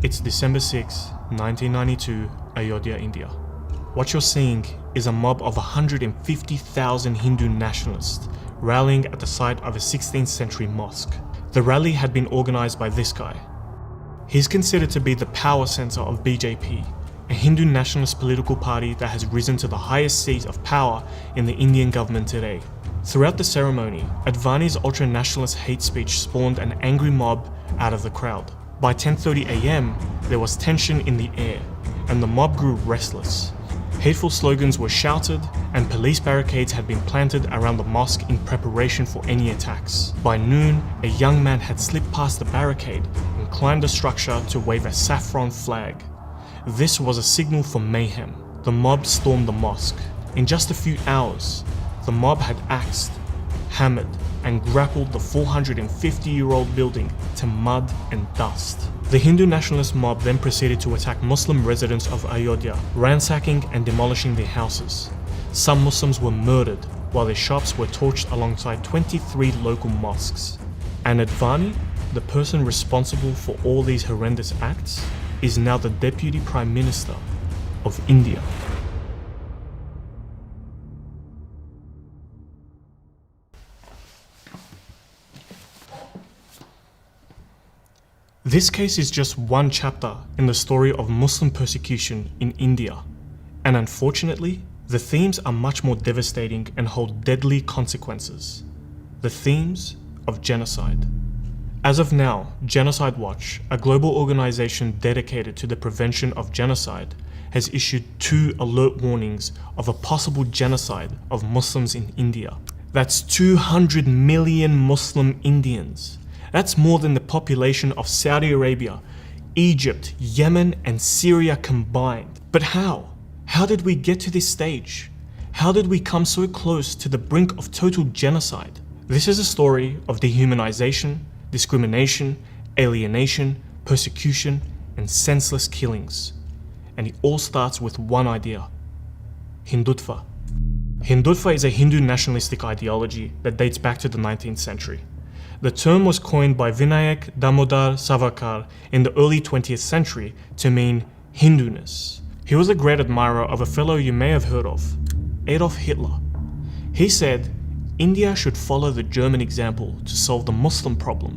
It's December 6, 1992, Ayodhya, India. What you're seeing is a mob of 150,000 Hindu nationalists rallying at the site of a 16th century mosque. The rally had been organized by this guy. He's considered to be the power center of BJP, a Hindu nationalist political party that has risen to the highest seat of power in the Indian government today. Throughout the ceremony, Advani's ultra-nationalist hate speech spawned an angry mob out of the crowd. By 10:30 AM, there was tension in the air, and the mob grew restless. Hateful slogans were shouted, and police barricades had been planted around the mosque in preparation for any attacks. By noon, a young man had slipped past the barricade and climbed the structure to wave a saffron flag. This was a signal for mayhem. The mob stormed the mosque. In just a few hours, the mob had axed, hammered, and grappled the 450-year-old building to mud and dust. The Hindu nationalist mob then proceeded to attack Muslim residents of Ayodhya, ransacking and demolishing their houses. Some Muslims were murdered, while their shops were torched alongside 23 local mosques. And Advani, the person responsible for all these horrendous acts, is now the Deputy Prime Minister of India. This case is just one chapter in the story of Muslim persecution in India, and unfortunately, the themes are much more devastating and hold deadly consequences. The themes of genocide. As of now, Genocide Watch, a global organization dedicated to the prevention of genocide, has issued 2 alert warnings of a possible genocide of Muslims in India. That's 200 million Muslim Indians. That's more than the population of Saudi Arabia, Egypt, Yemen, and Syria combined. But how? How did we get to this stage? How did we come so close to the brink of total genocide? This is a story of dehumanization, discrimination, alienation, persecution, and senseless killings. And it all starts with one idea: Hindutva. Hindutva is a Hindu nationalistic ideology that dates back to the 19th century. The term was coined by Vinayak Damodar Savarkar in the early 20th century to mean Hinduness. He was a great admirer of a fellow you may have heard of, Adolf Hitler. He said, India should follow the German example to solve the Muslim problem.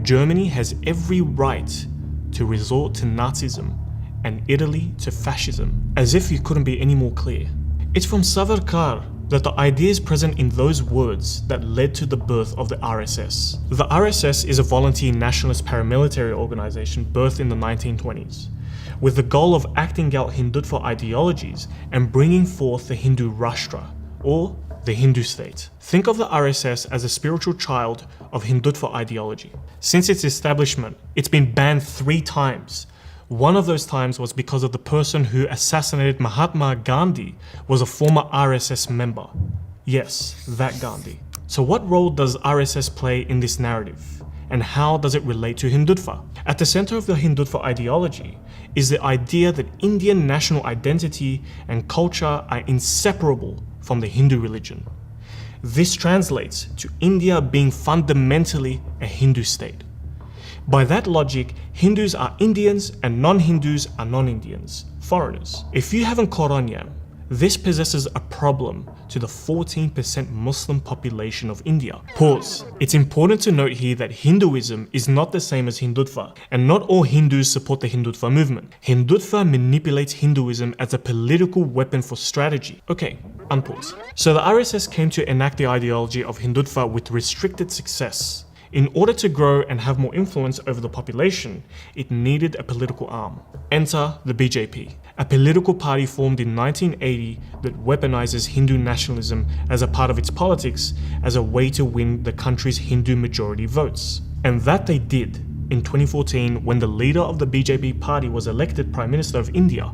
Germany has every right to resort to Nazism and Italy to fascism, as if it couldn't be any more clear. It's from Savarkar that the ideas present in those words that led to the birth of the RSS. The RSS is a volunteer nationalist paramilitary organization birthed in the 1920s, with the goal of acting out Hindutva ideologies and bringing forth the Hindu Rashtra, or the Hindu state. Think of the RSS as a spiritual child of Hindutva ideology. Since its establishment, it's been banned 3 times. One of those times was because of the person who assassinated Mahatma Gandhi was a former RSS member. Yes, that Gandhi. So what role does RSS play in this narrative? And how does it relate to Hindutva? At the center of the Hindutva ideology is the idea that Indian national identity and culture are inseparable from the Hindu religion. This translates to India being fundamentally a Hindu state. By that logic, Hindus are Indians and non-Hindus are non-Indians, foreigners. If you haven't caught on yet, this possesses a problem to the 14% Muslim population of India. Pause. It's important to note here that Hinduism is not the same as Hindutva, and not all Hindus support the Hindutva movement. Hindutva manipulates Hinduism as a political weapon for strategy. Okay, unpause. So the RSS came to enact the ideology of Hindutva with restricted success. In order to grow and have more influence over the population, it needed a political arm. Enter the BJP, a political party formed in 1980 that weaponizes Hindu nationalism as a part of its politics as a way to win the country's Hindu majority votes. And that they did in 2014 when the leader of the BJP party was elected Prime Minister of India.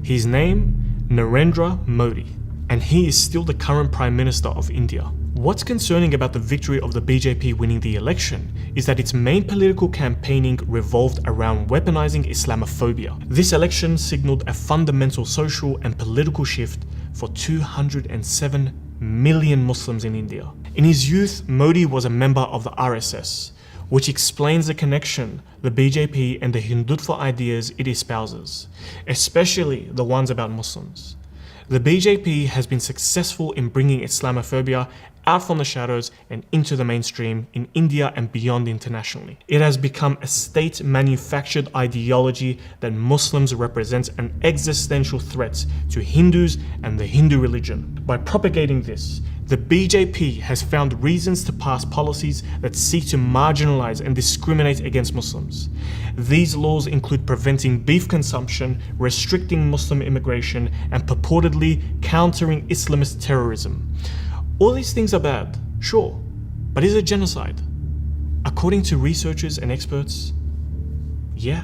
His name, Narendra Modi, and he is still the current Prime Minister of India. What's concerning about the victory of the BJP winning the election is that its main political campaigning revolved around weaponizing Islamophobia. This election signaled a fundamental social and political shift for 207 million Muslims in India. In his youth, Modi was a member of the RSS, which explains the connection the BJP and the Hindutva ideas it espouses, especially the ones about Muslims. The BJP has been successful in bringing Islamophobia out from the shadows and into the mainstream in India and beyond internationally. It has become a state-manufactured ideology that Muslims represent an existential threat to Hindus and the Hindu religion. By propagating this, the BJP has found reasons to pass policies that seek to marginalize and discriminate against Muslims. These laws include preventing beef consumption, restricting Muslim immigration, and purportedly countering Islamist terrorism. All these things are bad, sure, but is it genocide? According to researchers and experts, yeah.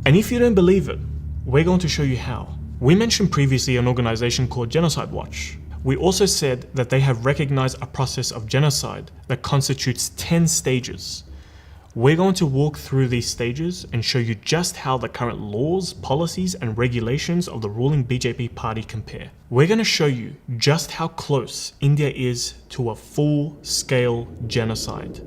And if you don't believe it, we're going to show you how. We mentioned previously an organization called Genocide Watch. We also said that they have recognized a process of genocide that constitutes 10 stages. We're going to walk through these stages and show you just how the current laws, policies, and regulations of the ruling BJP party compare. We're going to show you just how close India is to a full-scale genocide.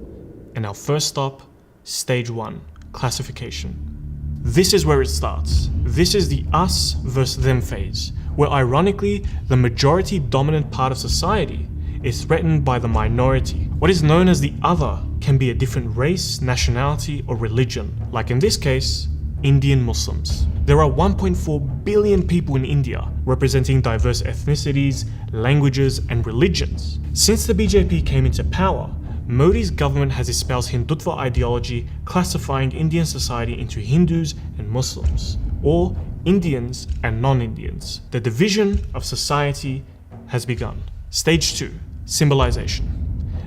And our first stop, stage 1, classification. This is where it starts. This is the us versus them phase, where ironically, the majority dominant part of society is threatened by the minority. What is known as the other can be a different race, nationality, or religion, like in this case, Indian Muslims. There are 1.4 billion people in India, representing diverse ethnicities, languages, and religions. Since the BJP came into power, Modi's government has espoused Hindutva ideology, classifying Indian society into Hindus and Muslims, or Indians and non-Indians. The division of society has begun. Stage 2, symbolization.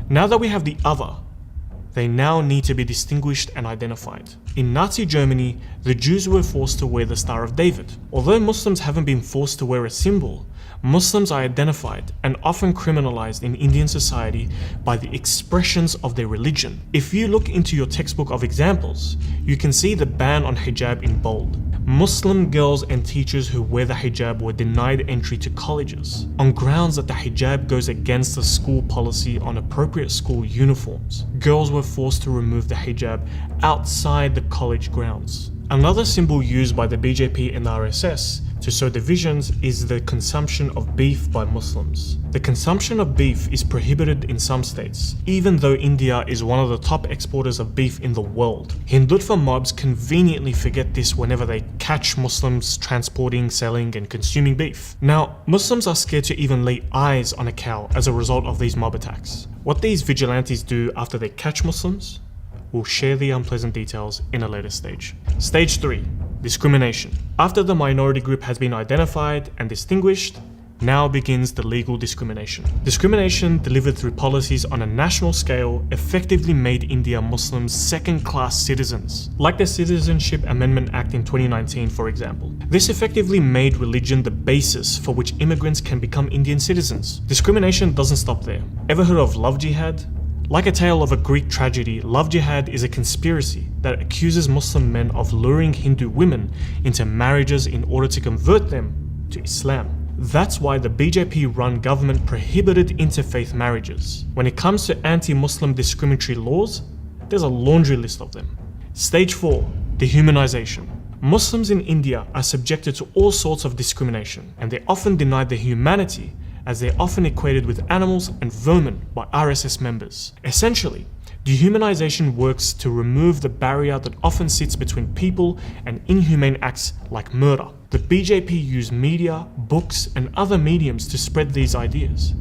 Now that we have the other, they now need to be distinguished and identified. In Nazi Germany, the Jews were forced to wear the Star of David. Although Muslims haven't been forced to wear a symbol, Muslims are identified and often criminalized in Indian society by the expressions of their religion. If you look into your textbook of examples, you can see the ban on hijab in bold. Muslim girls and teachers who wear the hijab were denied entry to colleges on grounds that the hijab goes against the school policy on appropriate school uniforms. Girls were forced to remove the hijab outside the college grounds. Another symbol used by the BJP and the RSS to sow divisions is the consumption of beef by Muslims. The consumption of beef is prohibited in some states, even though India is one of the top exporters of beef in the world. Hindutva mobs conveniently forget this whenever they catch Muslims transporting, selling, and consuming beef. Now, Muslims are scared to even lay eyes on a cow as a result of these mob attacks. What these vigilantes do after they catch Muslims? We'll share the unpleasant details in a later stage. Stage 3, discrimination. After the minority group has been identified and distinguished, now begins the legal discrimination. Discrimination delivered through policies on a national scale effectively made India Muslims second-class citizens, like the Citizenship Amendment Act in 2019, for example. This effectively made religion the basis for which immigrants can become Indian citizens. Discrimination doesn't stop there. Ever heard of love jihad? Like a tale of a Greek tragedy, love jihad is a conspiracy that accuses Muslim men of luring Hindu women into marriages in order to convert them to Islam. That's why the BJP-run government prohibited interfaith marriages. When it comes to anti-Muslim discriminatory laws, there's a laundry list of them. Stage 4, dehumanization. Muslims in India are subjected to all sorts of discrimination, and they're often denied their humanity, as they're often equated with animals and vermin by RSS members. Essentially, dehumanization works to remove the barrier that often sits between people and inhumane acts like murder. The BJP use media, books, and other mediums to spread these ideas.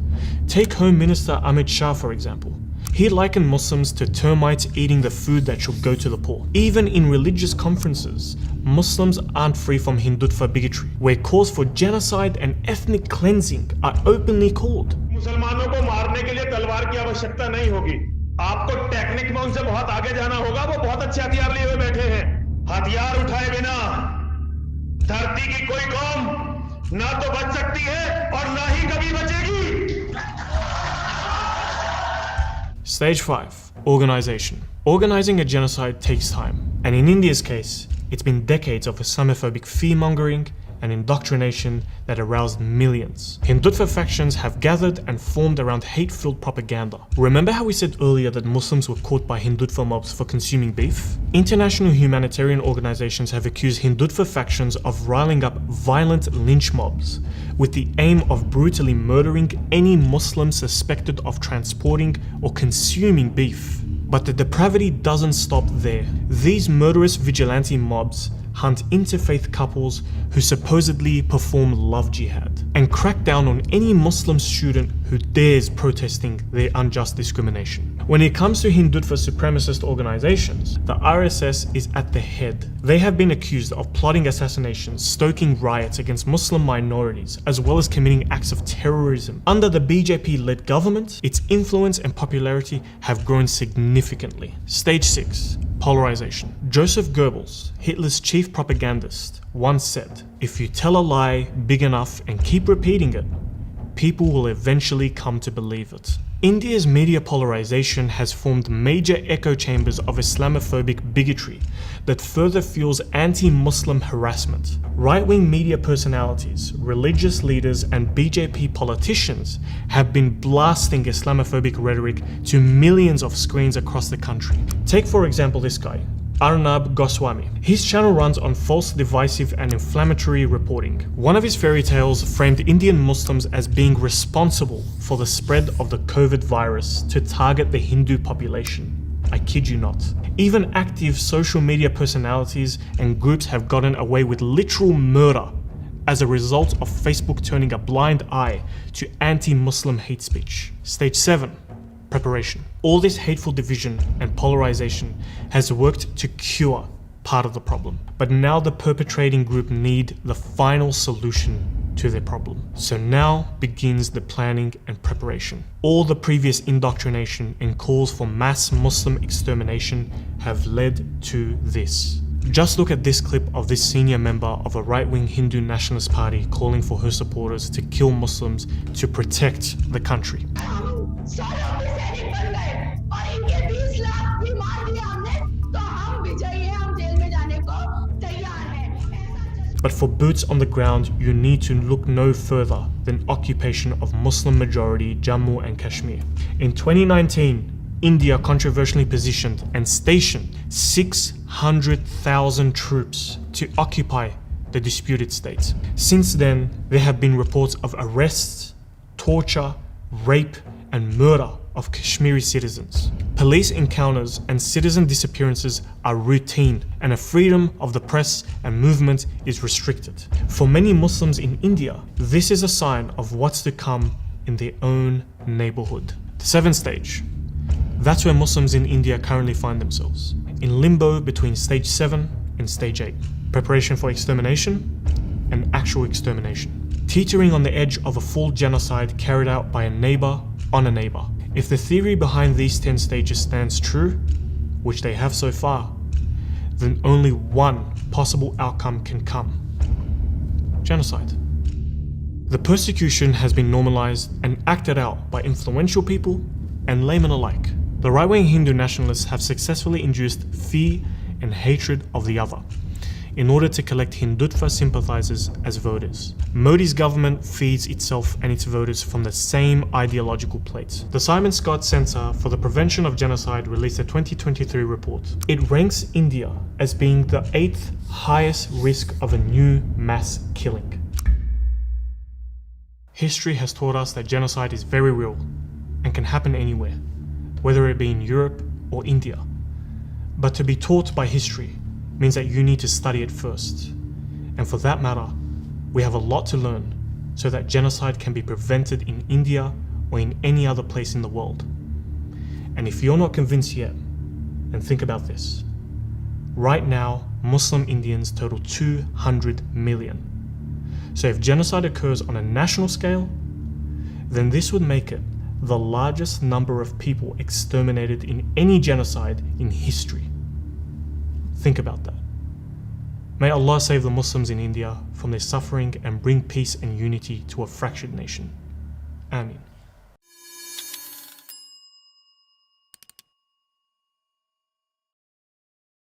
Take Home Minister Amit Shah, for example. He likened Muslims to termites eating the food that should go to the poor. Even in religious conferences, Muslims aren't free from Hindutva bigotry, where calls for genocide and ethnic cleansing are openly called. मुसलमानों को मारने के लिए तलवार की आवश्यकता नहीं होगी। आपको टेक्निक में उनसे बहुत आगे जाना होगा। वो बहुत अच्छे हथियार लिए हुए बैठे हैं। हथियार उठाए बिना धरती की कोई कौम ना तो बच सकती है और ना ही कभी बचेगी। Stage 5, organization. Organizing a genocide takes time, and in India's case, it's been decades of Islamophobic fear-mongering, and indoctrination that aroused millions. Hindutva factions have gathered and formed around hate-filled propaganda. Remember how we said earlier that Muslims were caught by Hindutva mobs for consuming beef? International humanitarian organizations have accused Hindutva factions of riling up violent lynch mobs with the aim of brutally murdering any Muslim suspected of transporting or consuming beef. But the depravity doesn't stop there. These murderous vigilante mobs hunt interfaith couples who supposedly perform love jihad and crack down on any Muslim student who dares protesting their unjust discrimination. When it comes to Hindutva supremacist organizations, the RSS is at the head. They have been accused of plotting assassinations, stoking riots against Muslim minorities, as well as committing acts of terrorism. Under the BJP-led government, its influence and popularity have grown significantly. Stage 6. Polarization. Joseph Goebbels, Hitler's chief propagandist, once said, "If you tell a lie big enough and keep repeating it, people will eventually come to believe it." India's media polarization has formed major echo chambers of Islamophobic bigotry that further fuels anti-Muslim harassment. Right-wing media personalities, religious leaders, and BJP politicians have been blasting Islamophobic rhetoric to millions of screens across the country. Take for example this guy, Arnab Goswami. His channel runs on false, divisive, and inflammatory reporting. One of his fairy tales framed Indian Muslims as being responsible for the spread of the COVID virus to target the Hindu population. I kid you not. Even active social media personalities and groups have gotten away with literal murder as a result of Facebook turning a blind eye to anti-Muslim hate speech. Stage 7. Preparation. All this hateful division and polarization has worked to cure part of the problem, but now the perpetrating group need the final solution to their problem. So now begins the planning and preparation. All the previous indoctrination and calls for mass Muslim extermination have led to this. Just look at this clip of this senior member of a right-wing Hindu nationalist party calling for her supporters to kill Muslims to protect the country. But for boots on the ground, you need to look no further than occupation of Muslim-majority Jammu and Kashmir. In 2019, India controversially positioned and stationed 600,000 troops to occupy the disputed state. Since then, there have been reports of arrests, torture, rape, and murder of Kashmiri citizens. Police encounters and citizen disappearances are routine, and the freedom of the press and movement is restricted. For many Muslims in India, this is a sign of what's to come in their own neighborhood. The 7th stage. That's where Muslims in India currently find themselves, in limbo between stage 7 and stage 8. Preparation for extermination and actual extermination. Teetering on the edge of a full genocide carried out by a neighbor on a neighbor. If the theory behind these 10 stages stands true, which they have so far, then only one possible outcome can come: genocide. The persecution has been normalized and acted out by influential people and laymen alike. The right-wing Hindu nationalists have successfully induced fear and hatred of the other in order to collect Hindutva sympathizers as voters. Modi's government feeds itself and its voters from the same ideological plate. The Simon Scott Center for the Prevention of Genocide released a 2023 report. It ranks India as being the 8th highest risk of a new mass killing. History has taught us that genocide is very real and can happen anywhere, whether it be in Europe or India. But to be taught by history means that you need to study it first. And for that matter, we have a lot to learn so that genocide can be prevented in India or in any other place in the world. And if you're not convinced yet, then think about this. Right now, Muslim Indians total 200 million. So if genocide occurs on a national scale, then this would make it the largest number of people exterminated in any genocide in history. Think about that. May Allah save the Muslims in India from their suffering and bring peace and unity to a fractured nation. Ameen.